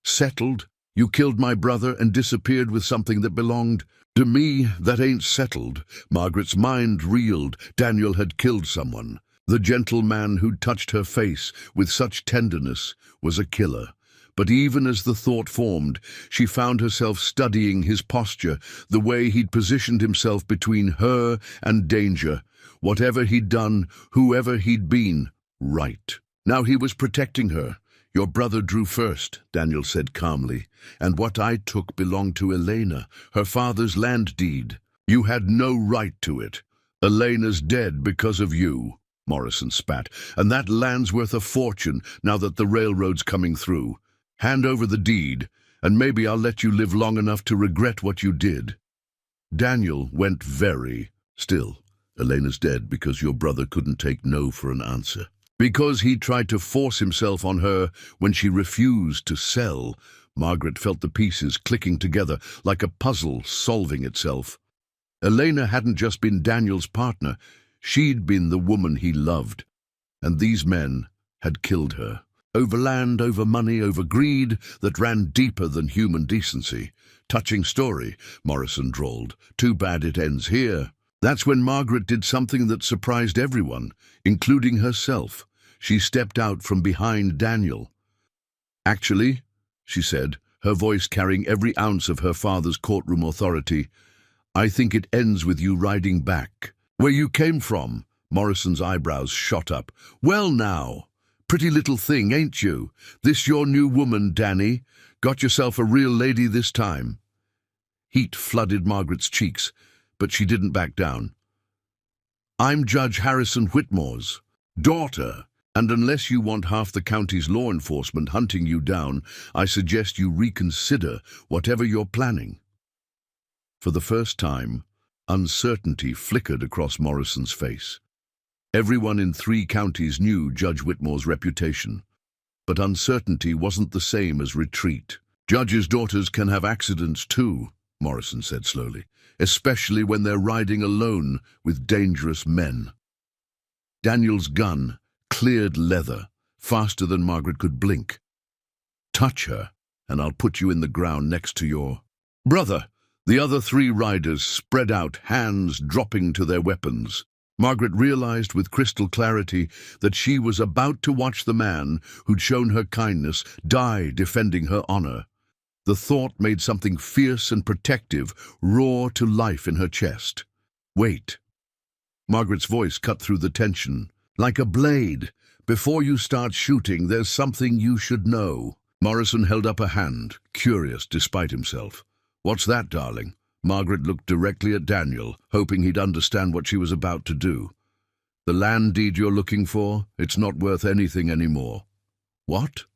"Settled? You killed my brother and disappeared with something that belonged to me. That ain't settled." Margaret's mind reeled. Daniel had killed someone. The gentle man who'd touched her face with such tenderness was a killer. But even as the thought formed, she found herself studying his posture, the way he'd positioned himself between her and danger. Whatever he'd done, whoever he'd been, right. Now he was protecting her. "Your brother drew first," Daniel said calmly, "and what I took belonged to Elena, her father's land deed. You had no right to it. Elena's dead because of you," Morrison spat, "and that land's worth a fortune now that the railroad's coming through. Hand over the deed, and maybe I'll let you live long enough to regret what you did." Daniel went very still. "Elena's dead because your brother couldn't take no for an answer. Because he tried to force himself on her when she refused to sell." Margaret felt the pieces clicking together like a puzzle solving itself. Elena hadn't just been Daniel's partner. She'd been the woman he loved. And these men had killed her. Over land, over money, over greed that ran deeper than human decency. "Touching story," Morrison drawled. "Too bad it ends here." That's when Margaret did something that surprised everyone, including herself. She stepped out from behind Daniel. "Actually," she said, her voice carrying every ounce of her father's courtroom authority, "I think it ends with you riding back. Where you came from." Morrison's eyebrows shot up. "Well now, pretty little thing, ain't you? This your new woman, Danny? Got yourself a real lady this time." Heat flooded Margaret's cheeks, but she didn't back down. "I'm Judge Harrison Whitmore's daughter, and unless you want half the county's law enforcement hunting you down, I suggest you reconsider whatever you're planning." For the first time, uncertainty flickered across Morrison's face. Everyone in 3 counties knew Judge Whitmore's reputation, but uncertainty wasn't the same as retreat. "Judges' daughters can have accidents too," Morrison said slowly, "especially when they're riding alone with dangerous men." Daniel's gun cleared leather faster than Margaret could blink. "Touch her, and I'll put you in the ground next to your brother." The other 3 riders spread out, hands dropping to their weapons. Margaret realized with crystal clarity that she was about to watch the man who'd shown her kindness die defending her honor. The thought made something fierce and protective roar to life in her chest. "Wait." Margaret's voice cut through the tension. "Like a blade. Before you start shooting, there's something you should know." Morrison held up a hand, curious despite himself. "What's that, darling?" Margaret looked directly at Daniel, hoping he'd understand what she was about to do. "The land deed you're looking for, it's not worth anything anymore." "What?"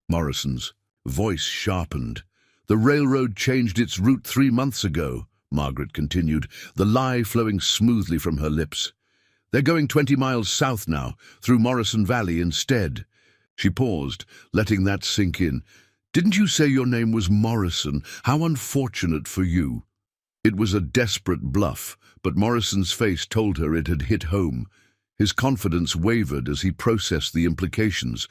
Morrison's voice sharpened. "The railroad changed its route 3 months ago," Margaret continued, the lie flowing smoothly from her lips. "They're going 20 miles south now, through Morrison Valley instead." She paused, letting that sink in. "Didn't you say your name was Morrison? How unfortunate for you." It was a desperate bluff, but Morrison's face told her it had hit home. His confidence wavered as he processed the implications.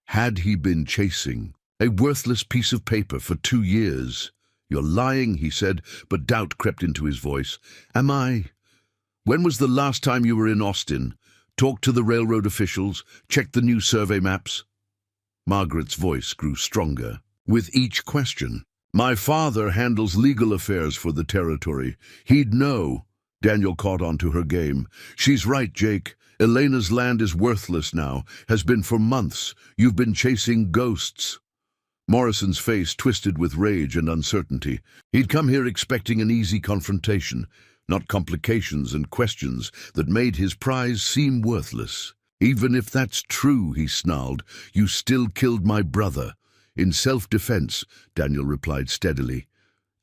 Had he been chasing a worthless piece of paper for 2 years? "You're lying," he said, but doubt crept into his voice. "Am I? When was the last time you were in Austin? Talked to the railroad officials? Checked the new survey maps?" Margaret's voice grew stronger with each question. "My father handles legal affairs for the territory. He'd know." Daniel caught on to her game. "She's right, Jake. Elena's land is worthless now. Has been for months. You've been chasing ghosts." Morrison's face twisted with rage and uncertainty. He'd come here expecting an easy confrontation, not complications and questions that made his prize seem worthless. "Even if that's true," he snarled, "you still killed my brother." "In self-defense," Daniel replied steadily.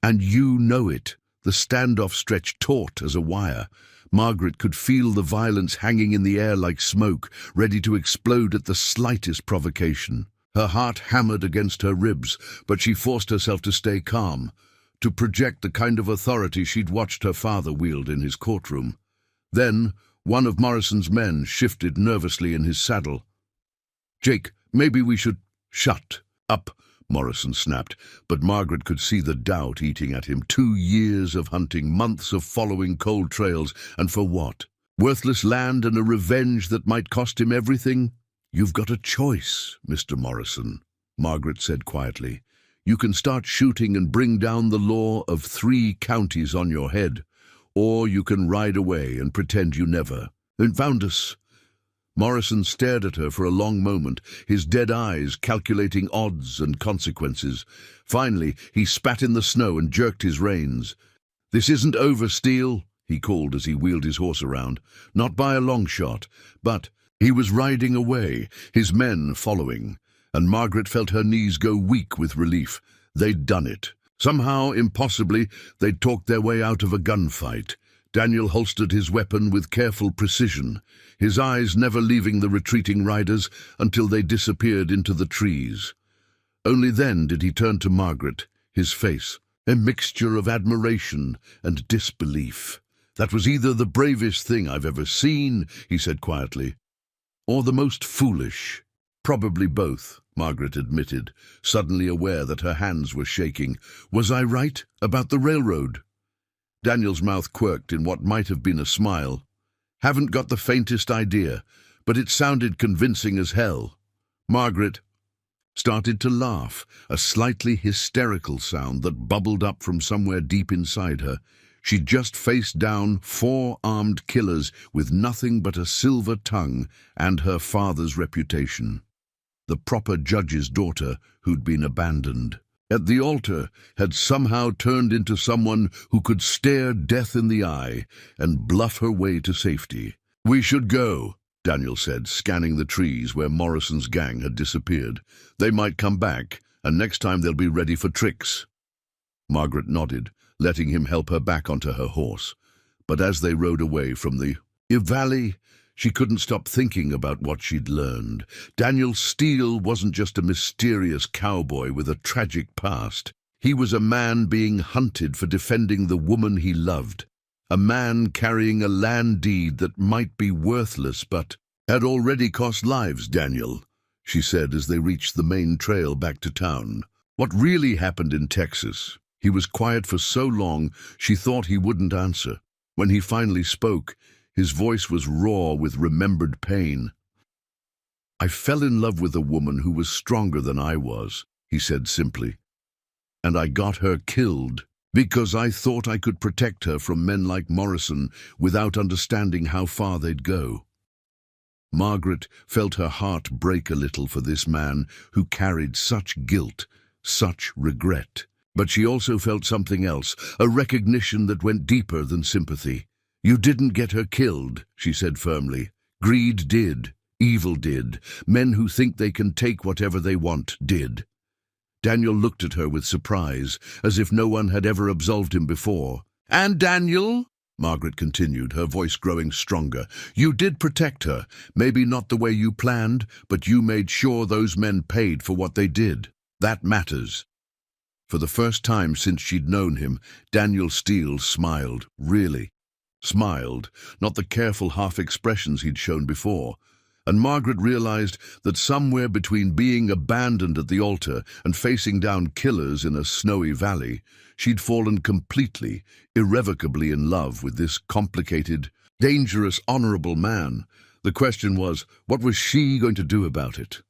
"And you know it." The standoff stretched taut as a wire. Margaret could feel the violence hanging in the air like smoke, ready to explode at the slightest provocation. Her heart hammered against her ribs, but she forced herself to stay calm, to project the kind of authority she'd watched her father wield in his courtroom. Then one of Morrison's men shifted nervously in his saddle. "Jake, maybe we should—" "Shut up," Morrison snapped, but Margaret could see the doubt eating at him. 2 years of hunting, months of following cold trails, and for what? Worthless land and a revenge that might cost him everything? "You've got a choice, Mr. Morrison," Margaret said quietly. "You can start shooting and bring down the law of 3 counties on your head, or you can ride away and pretend you never found us." Morrison stared at her for a long moment, his dead eyes calculating odds and consequences. Finally, he spat in the snow and jerked his reins. "This isn't over, Steele," he called as he wheeled his horse around. "Not by a long shot." But he was riding away, his men following, and Margaret felt her knees go weak with relief. They'd done it. Somehow, impossibly, they'd talked their way out of a gunfight. Daniel holstered his weapon with careful precision, his eyes never leaving the retreating riders until they disappeared into the trees. Only then did he turn to Margaret, his face a mixture of admiration and disbelief. "That was either the bravest thing I've ever seen," he said quietly, "or the most foolish." "Probably both," Margaret admitted, suddenly aware that her hands were shaking. "Was I right about the railroad?" Daniel's mouth quirked in what might have been a smile. Haven't got the faintest idea, but it sounded convincing as hell. Margaret started to laugh, a slightly hysterical sound that bubbled up from somewhere deep inside her. She'd just faced down 4 armed killers with nothing but a silver tongue and her father's reputation. The proper judge's daughter who'd been abandoned at the altar had somehow turned into someone who could stare death in the eye and bluff her way to safety. "We should go," Daniel said, scanning the trees where Morrison's gang had disappeared. "They might come back, and next time they'll be ready for tricks." Margaret nodded, letting him help her back onto her horse. But as they rode away from the valley, she couldn't stop thinking about what she'd learned. Daniel Steele wasn't just a mysterious cowboy with a tragic past. He was a man being hunted for defending the woman he loved. A man carrying a land deed that might be worthless but had already cost lives, Daniel, she said as they reached the main trail back to town. What really happened in Texas? He was quiet for so long she thought he wouldn't answer. When he finally spoke, his voice was raw with remembered pain. "I fell in love with a woman who was stronger than I was," he said simply. "And I got her killed because I thought I could protect her from men like Morrison without understanding how far they'd go." Margaret felt her heart break a little for this man who carried such guilt, such regret. But she also felt something else, a recognition that went deeper than sympathy. "You didn't get her killed," she said firmly. "Greed did. Evil did. Men who think they can take whatever they want did." Daniel looked at her with surprise, as if no one had ever absolved him before. "And Daniel," Margaret continued, her voice growing stronger, "you did protect her. Maybe not the way you planned, but you made sure those men paid for what they did. That matters." For the first time since she'd known him, Daniel Steele smiled, really. Smiled, not the careful half-expressions he'd shown before. And Margaret realized that somewhere between being abandoned at the altar and facing down killers in a snowy valley, she'd fallen completely, irrevocably in love with this complicated, dangerous, honorable man. The question was, what was she going to do about it?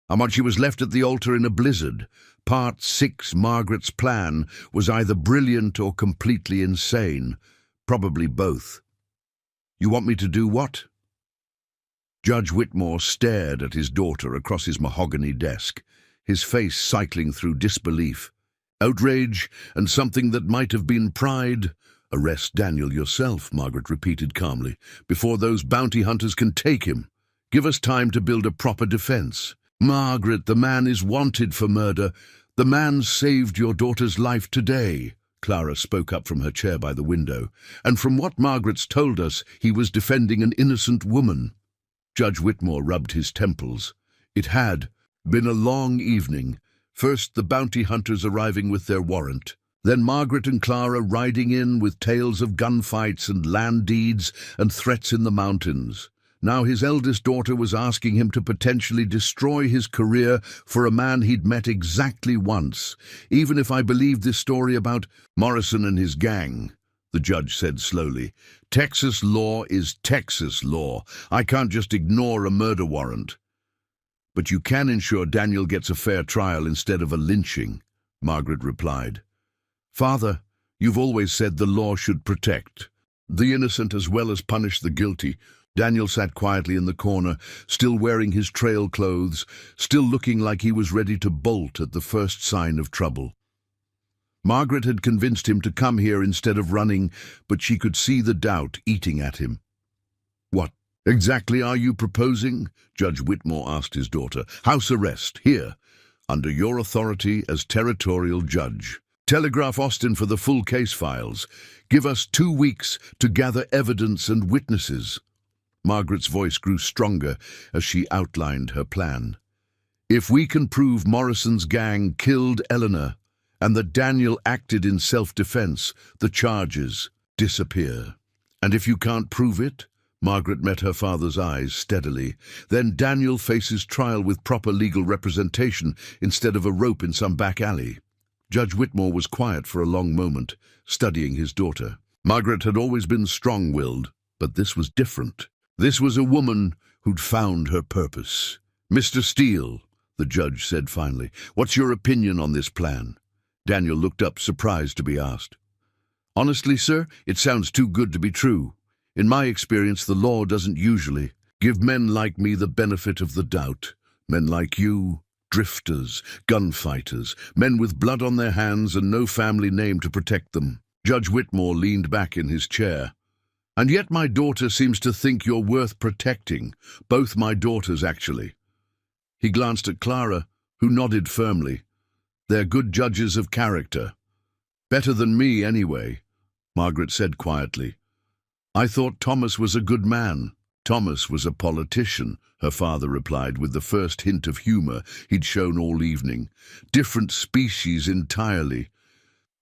And when she was left at the altar in a blizzard, Part 6, Margaret's plan, was either brilliant or completely insane. Probably both. "You want me to do what?" Judge Whitmore stared at his daughter across his mahogany desk, his face cycling through disbelief. Outrage and something that might have been pride. "Arrest Daniel yourself," Margaret repeated calmly, "before those bounty hunters can take him. Give us time to build a proper defense." "Margaret, the man is wanted for murder. The man saved your daughter's life today." Clara spoke up from her chair by the window. "And from what Margaret's told us, he was defending an innocent woman." Judge Whitmore rubbed his temples. It had been a long evening. First the bounty hunters arriving with their warrant. Then Margaret and Clara riding in with tales of gunfights and land deeds and threats in the mountains. Now his eldest daughter was asking him to potentially destroy his career for a man he'd met exactly once. "Even if I believed this story about Morrison and his gang," the judge said slowly, "Texas law is Texas law. I can't just ignore a murder warrant." "But you can ensure Daniel gets a fair trial instead of a lynching," Margaret replied. "Father, you've always said the law should protect the innocent as well as punish the guilty." Daniel sat quietly in the corner, still wearing his trail clothes, still looking like he was ready to bolt at the first sign of trouble. Margaret had convinced him to come here instead of running, but she could see the doubt eating at him. "What exactly are you proposing?" Judge Whitmore asked his daughter. "House arrest, here, under your authority as territorial judge. Telegraph Austin for the full case files. Give us 2 weeks to gather evidence and witnesses." Margaret's voice grew stronger as she outlined her plan. "If we can prove Morrison's gang killed Eleanor and that Daniel acted in self-defense, the charges disappear. And if you can't prove it," Margaret met her father's eyes steadily, "then Daniel faces trial with proper legal representation instead of a rope in some back alley." Judge Whitmore was quiet for a long moment, studying his daughter. Margaret had always been strong-willed, but this was different. This was a woman who'd found her purpose. "Mr. Steele," the judge said finally, "what's your opinion on this plan?" Daniel looked up, surprised to be asked. "Honestly, sir, it sounds too good to be true. In my experience, the law doesn't usually give men like me the benefit of the doubt. Men like you, drifters, gunfighters, men with blood on their hands and no family name to protect them." Judge Whitmore leaned back in his chair. "And yet my daughter seems to think you're worth protecting. Both my daughters, actually." He glanced at Clara, who nodded firmly. "They're good judges of character. Better than me, anyway," Margaret said quietly. "I thought Thomas was a good man." "Thomas was a politician," her father replied with the first hint of humor he'd shown all evening. "Different species entirely."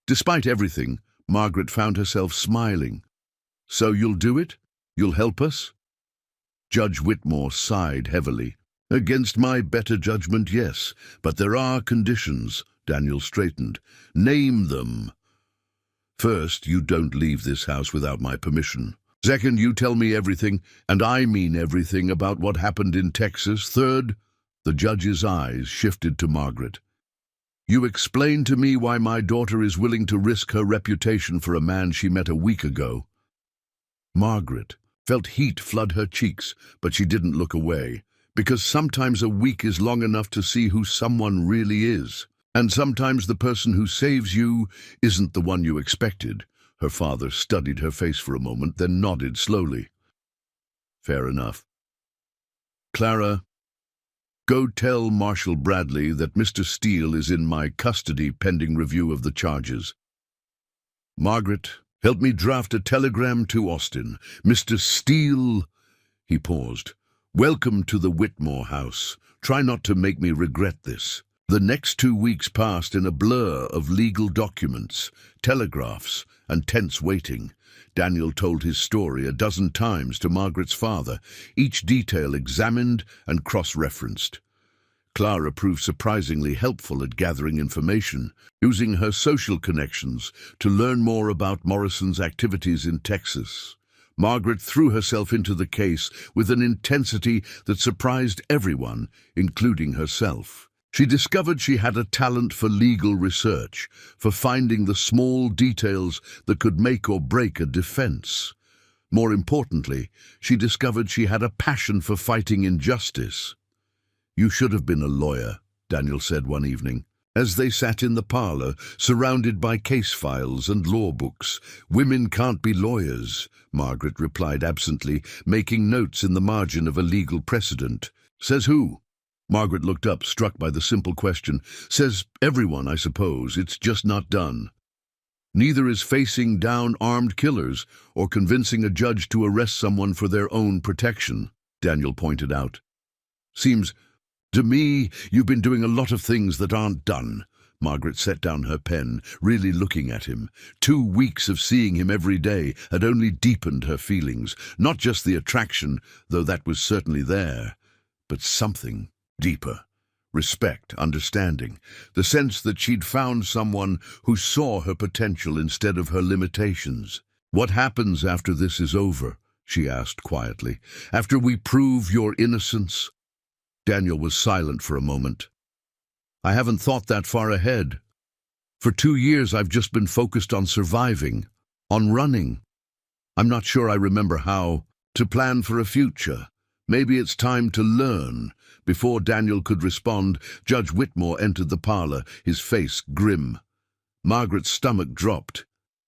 Despite everything, Margaret found herself smiling. "So you'll do it? You'll help us?" Judge Whitmore sighed heavily. "Against my better judgment, yes, but there are conditions." Daniel straightened. "Name them." "First, you don't leave this house without my permission. Second, you tell me everything, and I mean everything, about what happened in Texas. Third," the judge's eyes shifted to Margaret, "you explain to me why my daughter is willing to risk her reputation for a man she met a week ago." Margaret felt heat flood her cheeks, but she didn't look away, because sometimes a week is long enough to see who someone really is. And sometimes the person who saves you isn't the one you expected. Her father studied her face for a moment, then nodded slowly. "Fair enough. Clara, go tell Marshal Bradley that Mr. Steele is in my custody pending review of the charges. Margaret, help me draft a telegram to Austin. Mr. Steele," he paused, "welcome to the Whitmore house. Try not to make me regret this." The next 2 weeks passed in a blur of legal documents, telegraphs, and tense waiting. Daniel told his story a dozen times to Margaret's father, each detail examined and cross-referenced. Clara proved surprisingly helpful at gathering information, using her social connections to learn more about Morrison's activities in Texas. Margaret threw herself into the case with an intensity that surprised everyone, including herself. She discovered she had a talent for legal research, for finding the small details that could make or break a defense. More importantly, she discovered she had a passion for fighting injustice. "You should have been a lawyer," Daniel said one evening, as they sat in the parlor, surrounded by case files and law books. "Women can't be lawyers," Margaret replied absently, making notes in the margin of a legal precedent. "Says who?" Margaret looked up, struck by the simple question. "Says everyone, I suppose. It's just not done. Neither is facing down armed killers or convincing a judge to arrest someone for their own protection," Daniel pointed out. "Seems to me you've been doing a lot of things that aren't done." Margaret set down her pen, really looking at him. 2 weeks of seeing him every day had only deepened her feelings. Not just the attraction, though that was certainly there, but something deeper. Respect, understanding, the sense that she'd found someone who saw her potential instead of her limitations. "What happens after this is over?" she asked quietly. "After we prove your innocence?" Daniel was silent for a moment. "I haven't thought that far ahead. For 2 years I've just been focused on surviving, on running. I'm not sure I remember how to plan for a future. Maybe it's time to learn." Before Daniel could respond, Judge Whitmore entered the parlor, his face grim. Margaret's stomach dropped.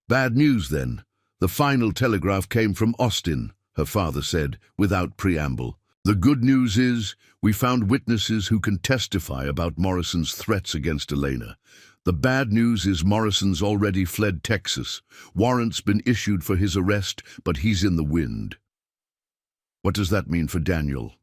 "Bad news, then. The final telegraph came from Austin," her father said, without preamble. "The good news is we found witnesses who can testify about Morrison's threats against Elena. The bad news is Morrison's already fled Texas. Warrant's been issued for his arrest, but he's in the wind." "What does that mean for Daniel?"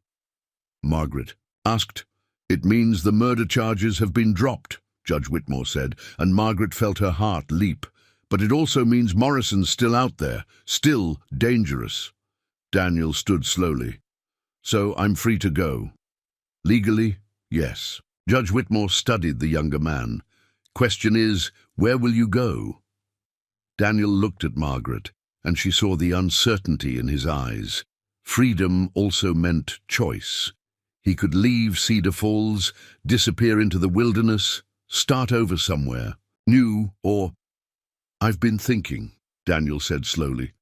Margaret asked. "It means the murder charges have been dropped," Judge Whitmore said, and Margaret felt her heart leap. "But it also means Morrison's still out there, still dangerous." Daniel stood slowly. "So I'm free to go?" "Legally, yes." Judge Whitmore studied the younger man. Question is, where will you go? Daniel looked at Margaret, and she saw the uncertainty in his eyes. Freedom also meant choice. He could leave Cedar Falls, disappear into the wilderness, start over somewhere, new or... "I've been thinking," Daniel said slowly,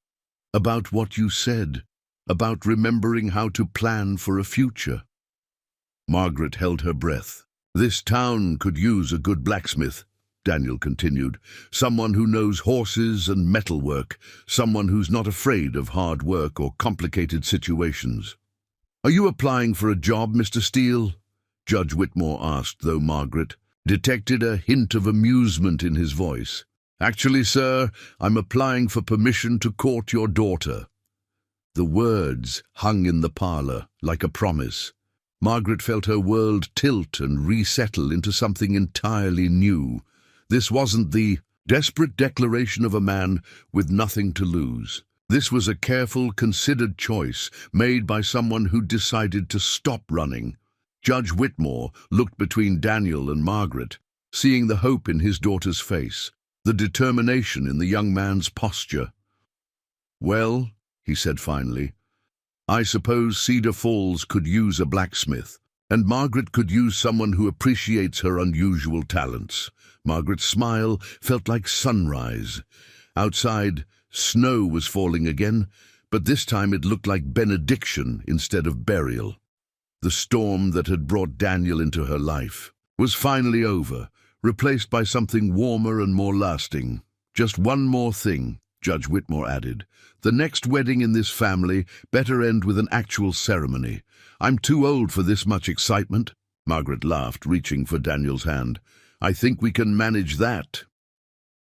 "about what you said, about remembering how to plan for a future." Margaret held her breath. "This town could use a good blacksmith," Daniel continued. "Someone who knows horses and metalwork, someone who's not afraid of hard work or complicated situations." "Are you applying for a job, Mr. Steele?" Judge Whitmore asked, though Margaret detected a hint of amusement in his voice. "Actually, sir, I'm applying for permission to court your daughter." The words hung in the parlor like a promise. Margaret felt her world tilt and resettle into something entirely new. This wasn't the desperate declaration of a man with nothing to lose. This was a careful, considered choice made by someone who decided to stop running. Judge Whitmore looked between Daniel and Margaret, seeing the hope in his daughter's face, the determination in the young man's posture. "Well," he said finally, "I suppose Cedar Falls could use a blacksmith, and Margaret could use someone who appreciates her unusual talents." Margaret's smile felt like sunrise. Outside, snow was falling again, but this time it looked like benediction instead of burial. The storm that had brought Daniel into her life was finally over, replaced by something warmer and more lasting. "Just one more thing," Judge Whitmore added. "The next wedding in this family better end with an actual ceremony. I'm too old for this much excitement." Margaret laughed, reaching for Daniel's hand. "I think we can manage that."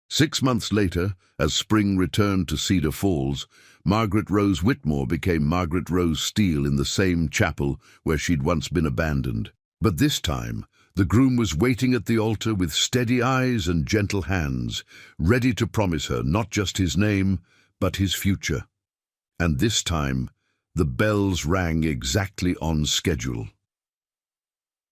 6 months later, as spring returned to Cedar Falls, Margaret Rose Whitmore became Margaret Rose Steele in the same chapel where she'd once been abandoned. But this time, the groom was waiting at the altar with steady eyes and gentle hands, ready to promise her not just his name, but his future. And this time, the bells rang exactly on schedule.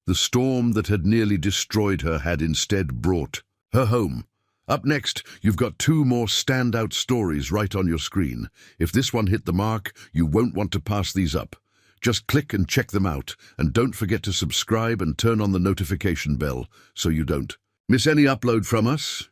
The storm that had nearly destroyed her had instead brought her home. Up next, you've got 2 more standout stories right on your screen. If this one hit the mark, you won't want to pass these up. Just click and check them out, and don't forget to subscribe and turn on the notification bell so you don't miss any upload from us.